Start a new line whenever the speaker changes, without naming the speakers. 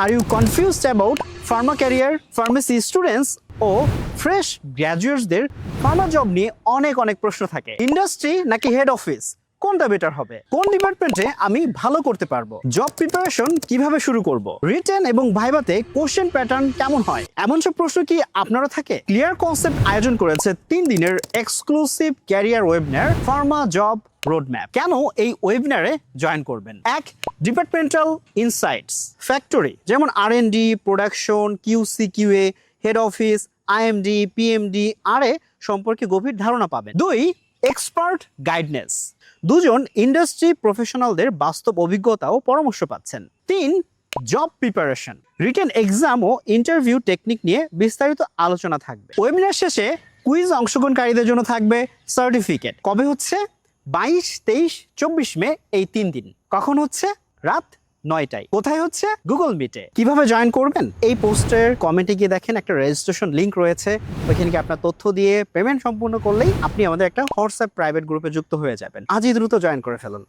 Are you confused about pharma career, pharmacy students O fresh গ্র্যাজুয়েটসদের Pharma job নিয়ে অনেক প্রশ্ন থাকে? ইন্ডাস্ট্রি নাকি হেড অফিস, কোনটা বেটার হবে? কোন ডিপার্টমেন্টে আমি ভালো করতে পারবো? জব প্রিপারেশন কিভাবে শুরু করব? রিটেন এবং ভাইভাতে কোশ্চেন প্যাটার্ন কেমন হয়? এমন সব প্রশ্ন কি আপনারা থাকে? ক্লিয়ার কনসেপ্ট আয়োজন করেছে 3 দিনের exclusive career webinar Pharma job roadmap. কেন এই ওয়েবিনারে জয়েন করবেন? এক, ডিপার্টমেন্টাল ইনসাইটস, ফ্যাক্টরি যেমন R&D, production, QC QA, head office, IMD, PMD, RA সম্পর্কে গভীর ধারণা পাবেন। 2, এক্সপার্ট গাইডনেস, দুজন ইন্ডাস্ট্রি প্রফেশনালদের বাস্তব অভিজ্ঞতা ও পরামর্শ পাচ্ছেন। 3, জব প্রিপারেশন, রিটেন এক্সাম ও ইন্টারভিউ টেকনিক নিয়ে বিস্তারিত আলোচনা থাকবে। ওয়েবিনার শেষে কুইজ অংশগ্রহণকারীদের জন্য থাকবে সার্টিফিকেট। কবে হচ্ছে? 22, 23, 24 মে, এই 3 দিন। কখন হচ্ছে? রাত 9টায়। কোথায় হচ্ছে? গুগল মিটে। কিভাবে জয়েন করবেন? এই পোস্টের কমেন্টে গিয়ে দেখেন একটা রেজিস্ট্রেশন লিংক রয়েছে, ওইখানে গিয়ে আপনার তথ্য দিয়ে পেমেন্ট সম্পূর্ণ করলেই আপনি আমাদের একটা হোয়াটসঅ্যাপ প্রাইভেট গ্রুপে যুক্ত হয়ে যাবেন। আজই দ্রুত জয়েন করে ফেলুন।